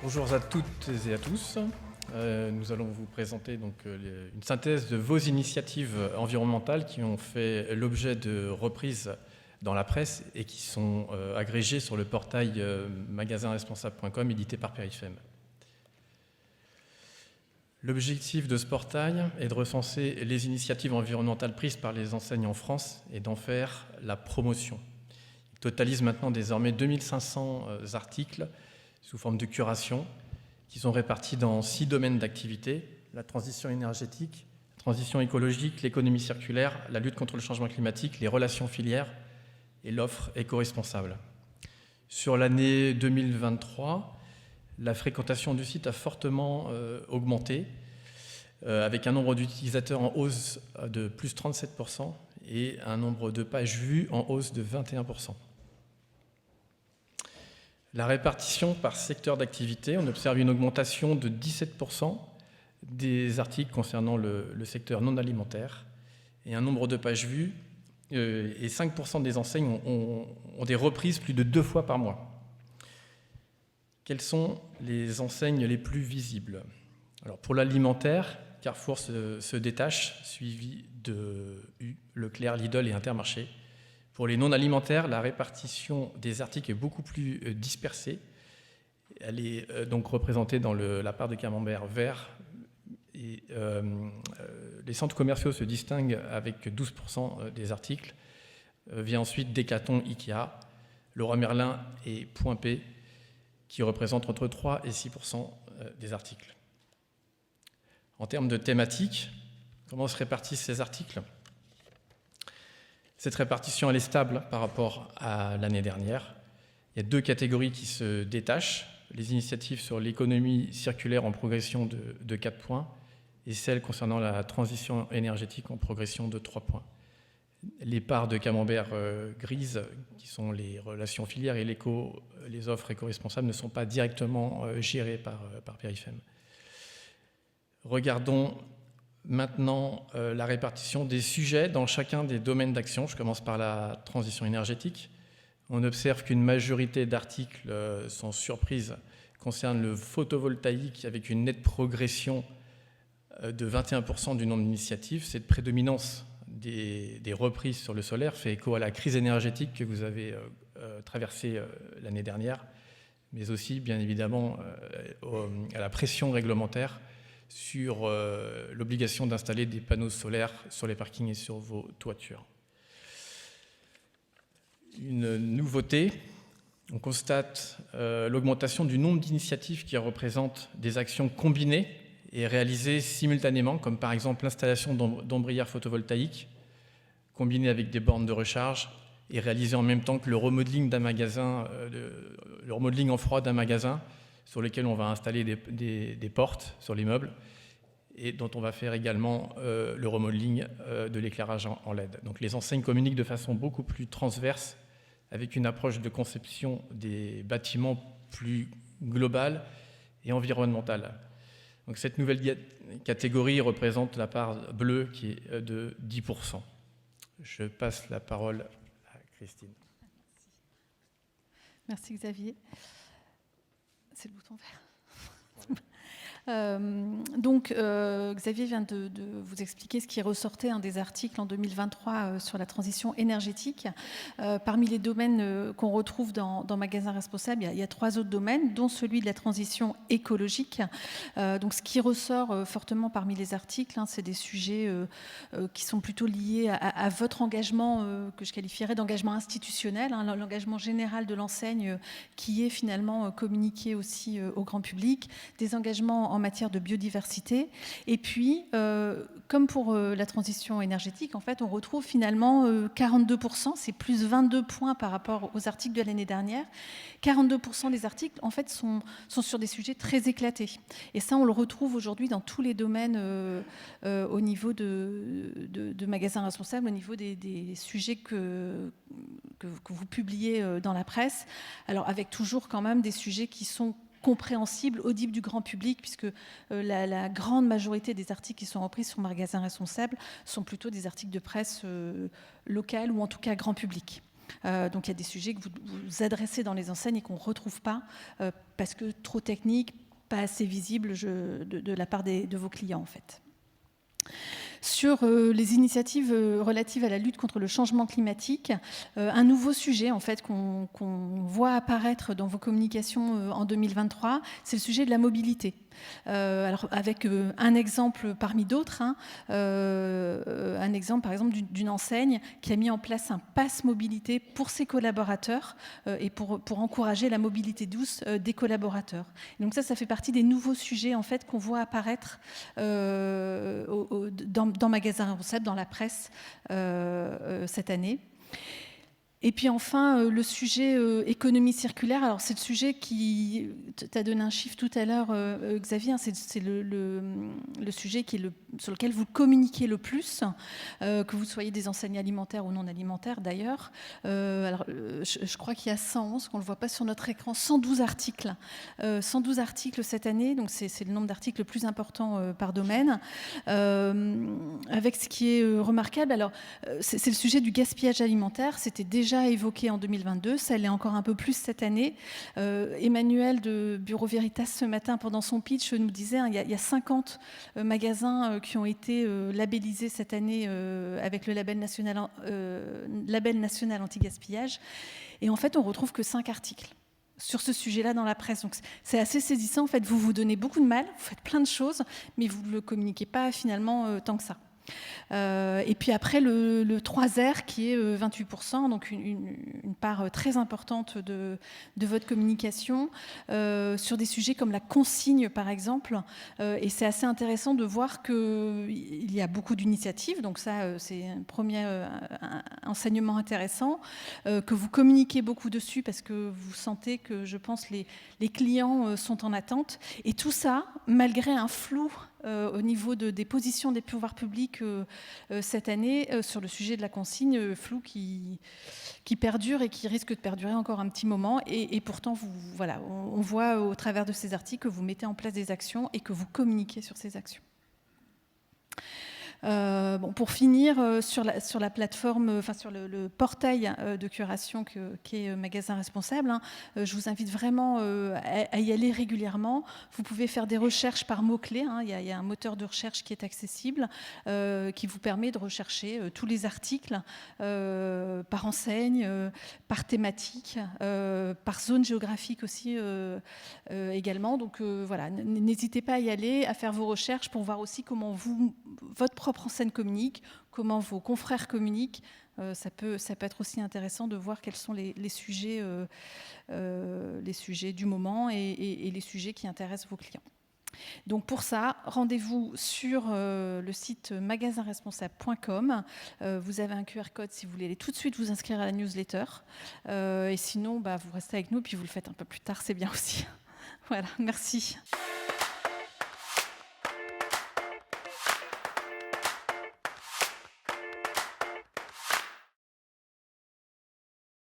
Bonjour à toutes et à tous. Nous allons vous présenter une synthèse de vos initiatives environnementales qui ont fait l'objet de reprises dans la presse et qui sont agrégées sur le portail magasinresponsable.com édité par Périfem. L'objectif de ce portail est de recenser les initiatives environnementales prises par les enseignes en France et d'en faire la promotion. Il totalise maintenant désormais 2500 articles sous forme de curation, qui sont répartis dans 6 domaines d'activité: la transition énergétique, la transition écologique, l'économie circulaire, la lutte contre le changement climatique, les relations filières et l'offre éco-responsable. Sur l'année 2023, la fréquentation du site a fortement augmenté, avec un nombre d'utilisateurs en hausse de plus 37% et un nombre de pages vues en hausse de 21%. La répartition par secteur d'activité, on observe une augmentation de 17% des articles concernant le secteur non alimentaire et un nombre de pages vues, et 5% des enseignes ont des reprises plus de 2 fois par mois. Quelles sont les enseignes les plus visibles? Alors pour l'alimentaire, Carrefour se détache, suivi de Leclerc, Lidl et Intermarché. Pour les non-alimentaires, la répartition des articles est beaucoup plus dispersée. Elle est donc représentée dans la part de camembert vert. Et, les centres commerciaux se distinguent avec 12% des articles. Vient ensuite Decathlon, Ikea, Leroy Merlin et Point P, qui représentent entre 3 et 6% des articles. En termes de thématiques, comment se répartissent ces articles ? Cette répartition elle est stable par rapport à l'année dernière. Il y a 2 catégories qui se détachent: les initiatives sur l'économie circulaire en progression de 4 points et celles concernant la transition énergétique en progression de 3 points. Les parts de camembert grises, qui sont les relations filières et les offres éco-responsables, ne sont pas directement gérées par Périfem. Regardons maintenant la répartition des sujets dans chacun des domaines d'action. Je commence par la transition énergétique. On observe qu'une majorité d'articles, sans surprise, concernent le photovoltaïque avec une nette progression de 21% du nombre d'initiatives. Cette prédominance des reprises sur le solaire fait écho à la crise énergétique que vous avez traversée l'année dernière, mais aussi bien évidemment à la pression réglementaire sur l'obligation d'installer des panneaux solaires sur les parkings et sur vos toitures. Une nouveauté, on constate l'augmentation du nombre d'initiatives qui représentent des actions combinées et réalisées simultanément, comme par exemple l'installation d'ombrières photovoltaïques combinées avec des bornes de recharge et réalisées en même temps que le remodeling d'un magasin, le remodeling en froid d'un magasin, sur lesquels on va installer des portes sur les meubles et dont on va faire également le remodeling de l'éclairage en LED. Donc les enseignes communiquent de façon beaucoup plus transverse, avec une approche de conception des bâtiments plus globale et environnementale. Donc cette nouvelle catégorie représente la part bleue qui est de 10%. Je passe la parole à Christine. Merci Xavier. C'est le bouton vert. Xavier vient de vous expliquer ce qui ressortait des articles en 2023 sur la transition énergétique. Parmi les domaines qu'on retrouve dans Magasin Responsable, il y a 3 autres domaines, dont celui de la transition écologique. Donc, ce qui ressort fortement parmi les articles, c'est des sujets qui sont plutôt liés à votre engagement, que je qualifierais d'engagement institutionnel, l'engagement général de l'enseigne qui est finalement communiqué aussi au grand public, des engagements en matière de biodiversité. Et puis, comme pour la transition énergétique, en fait, on retrouve finalement 42%, c'est plus 22 points par rapport aux articles de l'année dernière. 42% des articles, en fait, sont sur des sujets très éclatés. Et ça, on le retrouve aujourd'hui dans tous les domaines au niveau de Magasin Responsable, au niveau des sujets que vous publiez dans la presse. Alors, avec toujours quand même des sujets qui sont compréhensible, audible du grand public, puisque la grande majorité des articles qui sont repris sur Magasin Responsable sont plutôt des articles de presse locale ou en tout cas grand public. Donc il y a des sujets que vous adressez dans les enseignes et qu'on ne retrouve pas parce que trop technique, pas assez visible de la part de vos clients en fait. Sur les initiatives relatives à la lutte contre le changement climatique, un nouveau sujet en fait qu'on voit apparaître dans vos communications en 2023, c'est le sujet de la mobilité. Alors avec un exemple parmi d'autres, hein, un exemple par exemple d'une enseigne qui a mis en place un pass mobilité pour ses collaborateurs et pour encourager la mobilité douce des collaborateurs. Et donc ça fait partie des nouveaux sujets en fait qu'on voit apparaître dans Magasin Responsable, dans la presse cette année. Et puis enfin, le sujet économie circulaire. Alors c'est le sujet qui, tu as donné un chiffre tout à l'heure, Xavier, hein, c'est le sujet sur lequel vous communiquez le plus, que vous soyez des enseignes alimentaires ou non alimentaires d'ailleurs. Alors je crois qu'il y a 111, qu'on ne le voit pas sur notre écran, 112 articles. 112 articles cette année, donc c'est le nombre d'articles le plus important par domaine. Avec ce qui est remarquable, alors c'est le sujet du gaspillage alimentaire, c'était déjà évoqué en 2022, ça l'est encore un peu plus cette année. Emmanuel de Bureau Veritas ce matin pendant son pitch nous disait il y a 50 magasins qui ont été labellisés cette année avec le label national anti-gaspillage et en fait on retrouve que 5 articles sur ce sujet-là dans la presse. Donc c'est assez saisissant, en fait vous vous donnez beaucoup de mal, vous faites plein de choses mais vous ne le communiquez pas finalement tant que ça. Et puis après le 3R qui est 28%, donc une part très importante de votre communication sur des sujets comme la consigne par exemple, et c'est assez intéressant de voir qu'il y a beaucoup d'initiatives, donc ça c'est un premier enseignement intéressant, que vous communiquez beaucoup dessus parce que vous sentez que je pense les clients sont en attente, et tout ça malgré un flou au niveau des positions des pouvoirs publics cette année sur le sujet de la consigne, flou qui perdure et qui risque de perdurer encore un petit moment. Et pourtant, on voit au travers de ces articles que vous mettez en place des actions et que vous communiquez sur ces actions. Pour finir, sur la plateforme, sur le portail de curation qui est Magasin Responsable, hein, je vous invite vraiment à y aller régulièrement. Vous pouvez faire des recherches par mots-clés. Hein, il y a un moteur de recherche qui est accessible, qui vous permet de rechercher tous les articles par enseigne, par thématique, par zone géographique aussi également. Donc voilà, n'hésitez pas à y aller, à faire vos recherches pour voir aussi comment votre propre enseigne communique, comment vos confrères communiquent. Ça peut être aussi intéressant de voir quels sont les sujets du moment et les sujets qui intéressent vos clients. Donc pour ça, rendez-vous sur le site magasinresponsable.com. Vous avez un QR code si vous voulez aller tout de suite vous inscrire à la newsletter. Et sinon, vous restez avec nous, puis vous le faites un peu plus tard, c'est bien aussi. Voilà, merci.